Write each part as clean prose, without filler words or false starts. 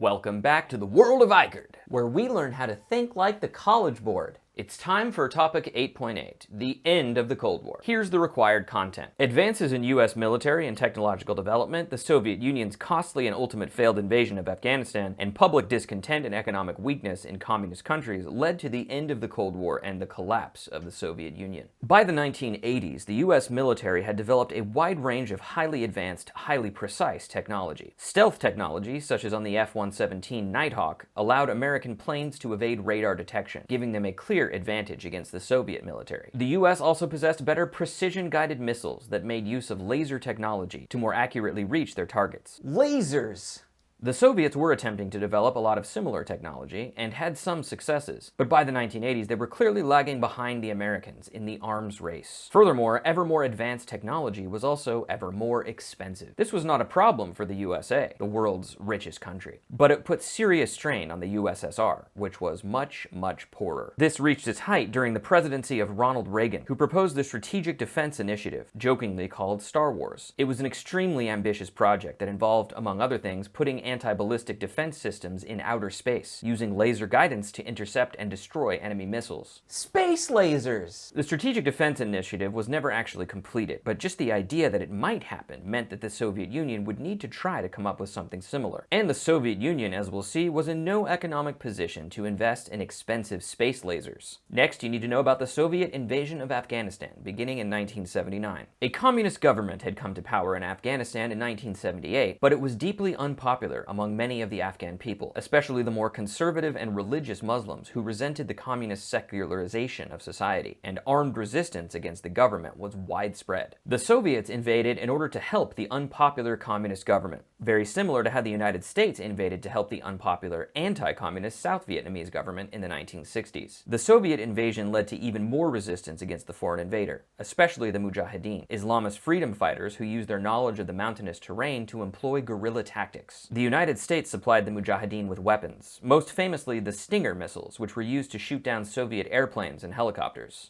Welcome back to the world of Ikard, where we learn how to think like the College Board. It's time for topic 8.8, the end of the Cold War. Here's the required content. Advances in U.S. military and technological development, the Soviet Union's costly and ultimate failed invasion of Afghanistan, and public discontent and economic weakness in communist countries led to the end of the Cold War and the collapse of the Soviet Union. By the 1980s, the U.S. military had developed a wide range of highly advanced, highly precise technology. Stealth technology, such as on the F-117 Nighthawk, allowed American planes to evade radar detection, giving them a clear advantage against the Soviet military. The US also possessed better precision-guided missiles that made use of laser technology to more accurately reach their targets. Lasers! The Soviets were attempting to develop a lot of similar technology and had some successes, but by the 1980s they were clearly lagging behind the Americans in the arms race. Furthermore, ever more advanced technology was also ever more expensive. This was not a problem for the USA, the world's richest country, but it put serious strain on the USSR, which was much, much poorer. This reached its height during the presidency of Ronald Reagan, who proposed the Strategic Defense Initiative, jokingly called Star Wars. It was an extremely ambitious project that involved, among other things, putting anti-ballistic defense systems in outer space, using laser guidance to intercept and destroy enemy missiles. Space lasers! The Strategic Defense Initiative was never actually completed, but just the idea that it might happen meant that the Soviet Union would need to try to come up with something similar. And the Soviet Union, as we'll see, was in no economic position to invest in expensive space lasers. Next, you need to know about the Soviet invasion of Afghanistan, beginning in 1979. A communist government had come to power in Afghanistan in 1978, but it was deeply unpopular among many of the Afghan people, especially the more conservative and religious Muslims who resented the communist secularization of society, and armed resistance against the government was widespread. The Soviets invaded in order to help the unpopular communist government, very similar to how the United States invaded to help the unpopular anti-communist South Vietnamese government in the 1960s. The Soviet invasion led to even more resistance against the foreign invader, especially the Mujahideen, Islamist freedom fighters who used their knowledge of the mountainous terrain to employ guerrilla tactics. The United States supplied the Mujahideen with weapons, most famously the Stinger missiles, which were used to shoot down Soviet airplanes and helicopters.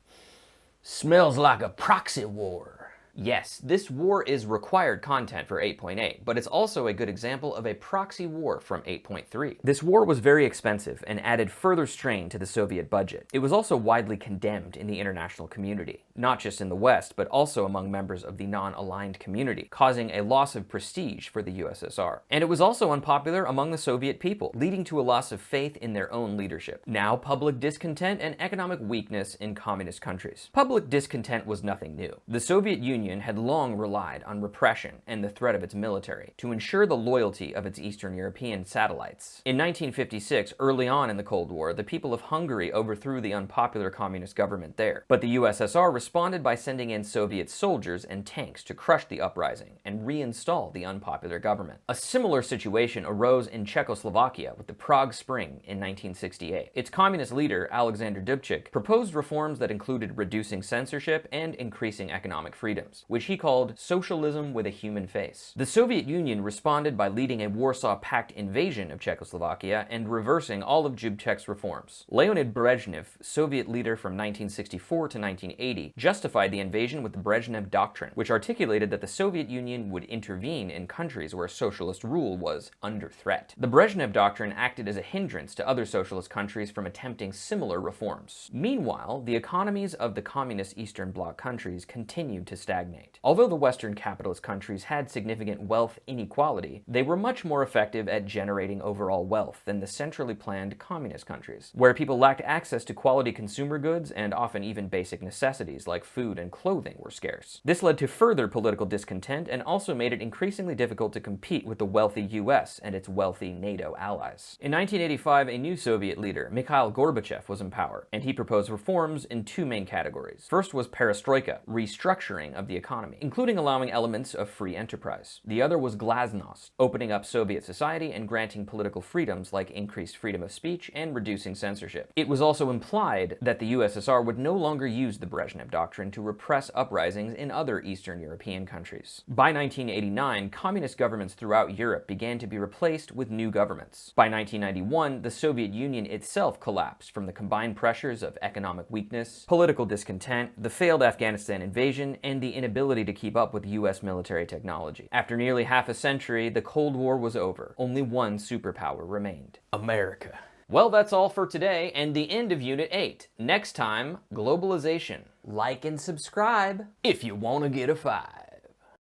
Smells like a proxy war. Yes, this war is required content for 8.8, but it's also a good example of a proxy war from 8.3. This war was very expensive and added further strain to the Soviet budget. It was also widely condemned in the international community, not just in the West, but also among members of the non-aligned community, causing a loss of prestige for the USSR. And it was also unpopular among the Soviet people, leading to a loss of faith in their own leadership. Now, public discontent and economic weakness in communist countries. Public discontent was nothing new. The Soviet Union had long relied on repression and the threat of its military to ensure the loyalty of its Eastern European satellites. In 1956, early on in the Cold War, the people of Hungary overthrew the unpopular communist government there, but the USSR responded by sending in Soviet soldiers and tanks to crush the uprising and reinstall the unpopular government. A similar situation arose in Czechoslovakia with the Prague Spring in 1968. Its communist leader, Alexander Dubček, proposed reforms that included reducing censorship and increasing economic freedoms, which he called socialism with a human face. The Soviet Union responded by leading a Warsaw Pact invasion of Czechoslovakia and reversing all of Dubček's reforms. Leonid Brezhnev, Soviet leader from 1964 to 1980, justified the invasion with the Brezhnev Doctrine, which articulated that the Soviet Union would intervene in countries where socialist rule was under threat. The Brezhnev Doctrine acted as a hindrance to other socialist countries from attempting similar reforms. Meanwhile, the economies of the communist Eastern Bloc countries continued to stagnate. Although the Western capitalist countries had significant wealth inequality, they were much more effective at generating overall wealth than the centrally planned communist countries, where people lacked access to quality consumer goods and often even basic necessities like food and clothing were scarce. This led to further political discontent and also made it increasingly difficult to compete with the wealthy US and its wealthy NATO allies. In 1985, a new Soviet leader, Mikhail Gorbachev, was in power, and he proposed reforms in two main categories. First was perestroika, restructuring of the economy, including allowing elements of free enterprise. The other was glasnost, opening up Soviet society and granting political freedoms like increased freedom of speech and reducing censorship. It was also implied that the USSR would no longer use the Brezhnev Doctrine to repress uprisings in other Eastern European countries. By 1989, communist governments throughout Europe began to be replaced with new governments. By 1991, the Soviet Union itself collapsed from the combined pressures of economic weakness, political discontent, the failed Afghanistan invasion, and the inability to keep up with U.S. military technology. After nearly half a century, the Cold War was over. Only one superpower remained: America. Well, that's all for today and the end of Unit 8. Next time, globalization. Like and subscribe if you want to get a 5.